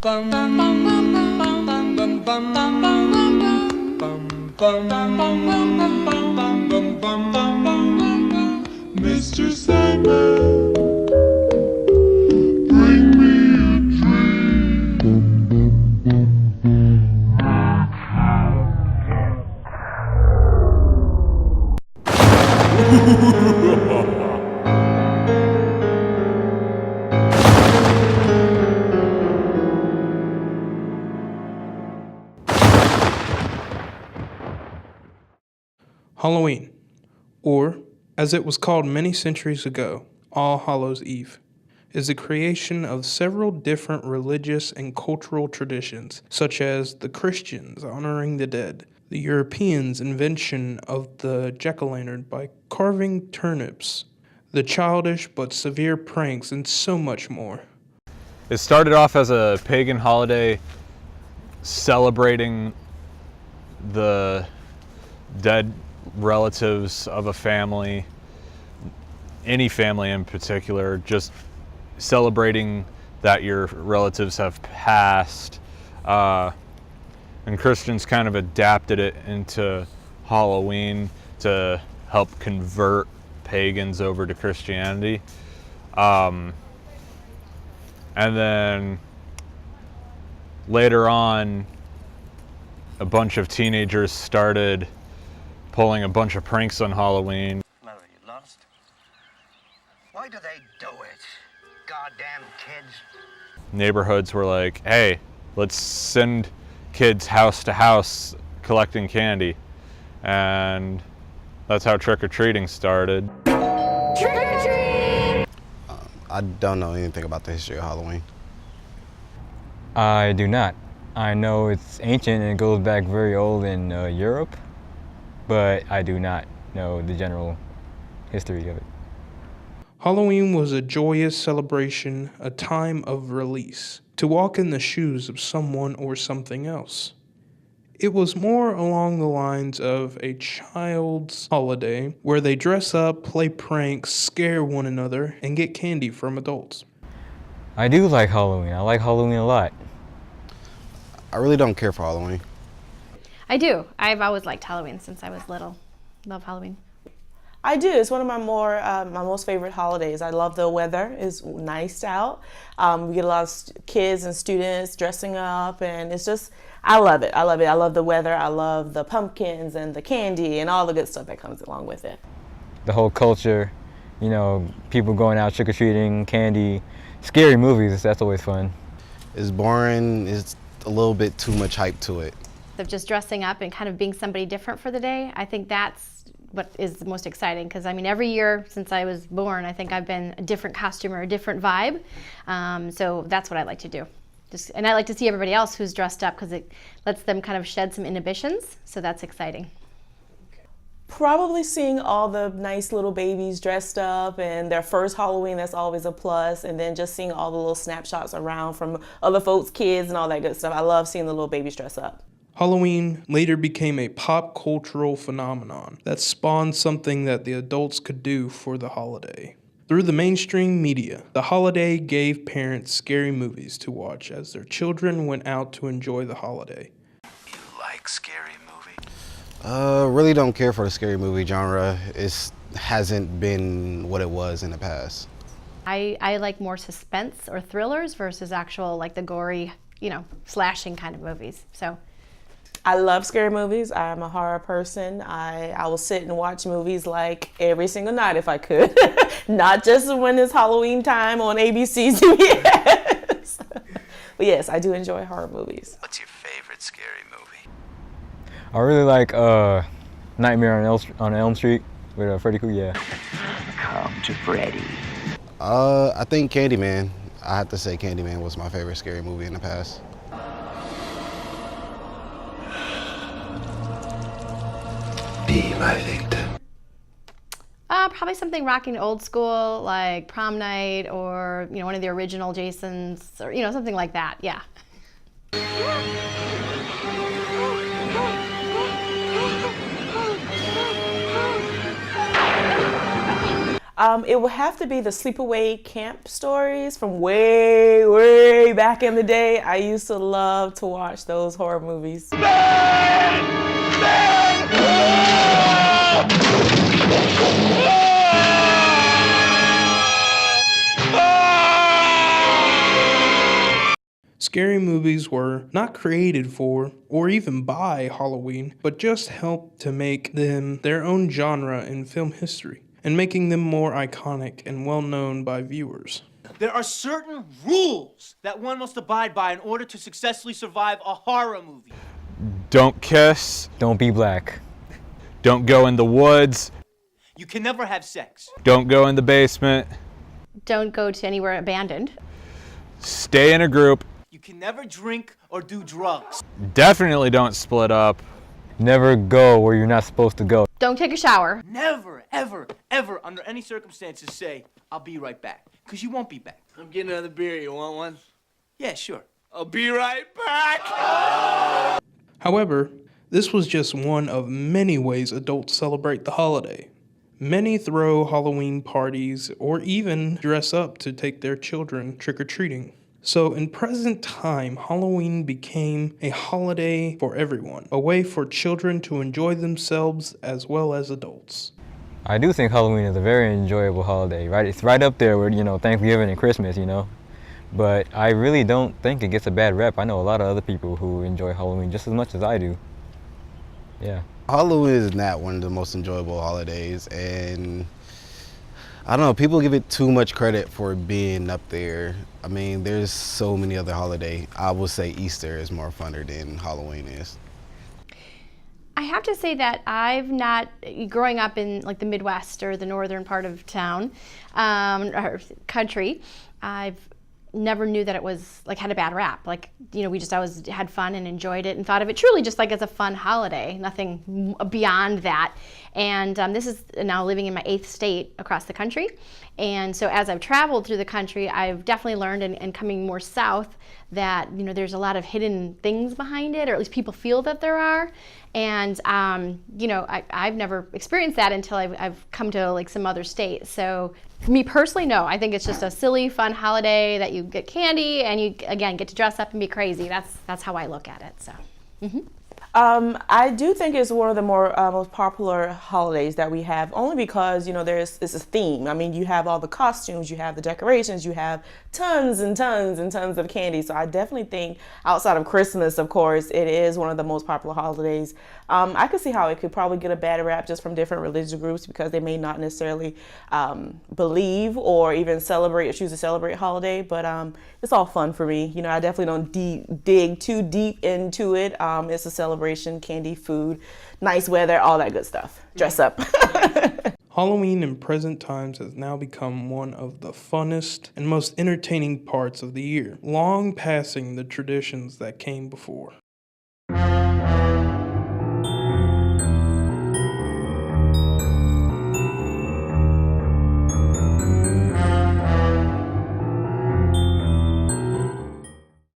Mr. Sandman, bring me a dream. Halloween, or as it was called many centuries ago, All Hallows' Eve, is the creation of several different religious and cultural traditions, such as the Christians honoring the dead, the Europeans' invention of the jack-o'-lantern by carving turnips, the childish but severe pranks, and so much more. It started off as a pagan holiday celebrating the dead relatives of a family, any family in particular, just celebrating that your relatives have passed. And Christians kind of adapted it into Halloween to help convert pagans over to Christianity. And then later on, a bunch of teenagers started pulling a bunch of pranks on Halloween. Mother, you lost? Why do they do it? Goddamn kids. Neighborhoods were like, hey, let's send kids house to house collecting candy. And that's how trick-or-treating started. Trick-or-treat! I don't know anything about the history of Halloween. I do not. I know it's ancient and it goes back very old in Europe, but I do not know the general history of it. Halloween was a joyous celebration, a time of release, to walk in the shoes of someone or something else. It was more along the lines of a child's holiday where they dress up, play pranks, scare one another, and get candy from adults. I do like Halloween. I like Halloween a lot. I really don't care for Halloween. I do. I've always liked Halloween since I was little. Love Halloween. I do. It's one of my my most favorite holidays. I love the weather. It's nice out. We get a lot of kids and students dressing up, and it's just, I love it. I love it. I love the weather. I love the pumpkins and the candy and all the good stuff that comes along with it. The whole culture, you know, people going out trick-or-treating, candy, scary movies, that's always fun. It's boring. It's a little bit too much hype to it. Of just dressing up and kind of being somebody different for the day, I think that's what is the most exciting, because I mean every year since I was born I think I've been a different costume or a different vibe, so that's what I like to do. And I like to see everybody else who's dressed up because it lets them kind of shed some inhibitions, so that's exciting. Probably seeing all the nice little babies dressed up and their first Halloween, that's always a plus, and then just seeing all the little snapshots around from other folks' kids and all that good stuff. I love seeing the little babies dress up. Halloween later became a pop cultural phenomenon that spawned something that the adults could do for the holiday. Through the mainstream media, the holiday gave parents scary movies to watch as their children went out to enjoy the holiday. You like scary movies? Really don't care for the scary movie genre. It hasn't been what it was in the past. I like more suspense or thrillers versus actual like the gory, you know, slashing kind of movies. So I love scary movies. I'm a horror person. I will sit and watch movies like every single night if I could. Not just when it's Halloween time on ABC, CBS. But yes, I do enjoy horror movies. What's your favorite scary movie? I really like Nightmare on Elm Street with Freddy Krueger. Come to Freddy. I think Candyman. I have to say Candyman was my favorite scary movie in the past. Be my victim. Probably something rocking old school like Prom Night, or you know, one of the original Jasons, or you know, something like that. Yeah. It would have to be the sleepaway camp stories from way, way back in the day. I used to love to watch those horror movies. Scary movies were not created for or even by Halloween, but just helped to make them their own genre in film history, and making them more iconic and well known by viewers. There are certain rules that one must abide by in order to successfully survive a horror movie. Don't kiss. Don't be black. Don't go in the woods. You can never have sex. Don't go in the basement. Don't go to anywhere abandoned. Stay in a group. You can never drink or do drugs. Definitely don't split up. Never go where you're not supposed to go. Don't take a shower. Never, ever, ever, under any circumstances say, I'll be right back. Because you won't be back. I'm getting another beer. You want one? Yeah, sure. I'll be right back. However, this was just one of many ways adults celebrate the holiday. Many throw Halloween parties or even dress up to take their children trick-or-treating. So in present time, Halloween became a holiday for everyone, a way for children to enjoy themselves as well as adults. I do think Halloween is a very enjoyable holiday, right? It's right up there with, Thanksgiving and Christmas, But I really don't think it gets a bad rep. I know a lot of other people who enjoy Halloween just as much as I do. Yeah. Halloween is not one of the most enjoyable holidays, and I don't know, people give it too much credit for being up there. I mean, there's so many other holidays. I would say Easter is more funner than Halloween is. I have to say that I've not, growing up in like the Midwest or the northern part of town, or country, I've never knew that it was like had a bad rap. Like, we just always had fun and enjoyed it and thought of it truly just like as a fun holiday, nothing beyond that. And this is now living in my 8th state across the country. And so as I've traveled through the country, I've definitely learned and coming more south that, there's a lot of hidden things behind it, or at least people feel that there are. And, I've never experienced that until I've come to like some other state. So for me personally, no, I think it's just a silly, fun holiday that you get candy and you, again, get to dress up and be crazy. That's how I look at it, so. I do think it's one of the most popular holidays that we have, only because it's a theme. I mean, you have all the costumes, you have the decorations, you have tons and tons and tons of candy. So I definitely think, outside of Christmas, of course, it is one of the most popular holidays. I could see how it could probably get a bad rap just from different religious groups because they may not necessarily believe or even choose to celebrate holiday. But it's all fun for me. I definitely don't dig too deep into it. It's a celebration, candy, food, nice weather, all that good stuff. Dress up. Halloween in present times has now become one of the funnest and most entertaining parts of the year, long passing the traditions that came before.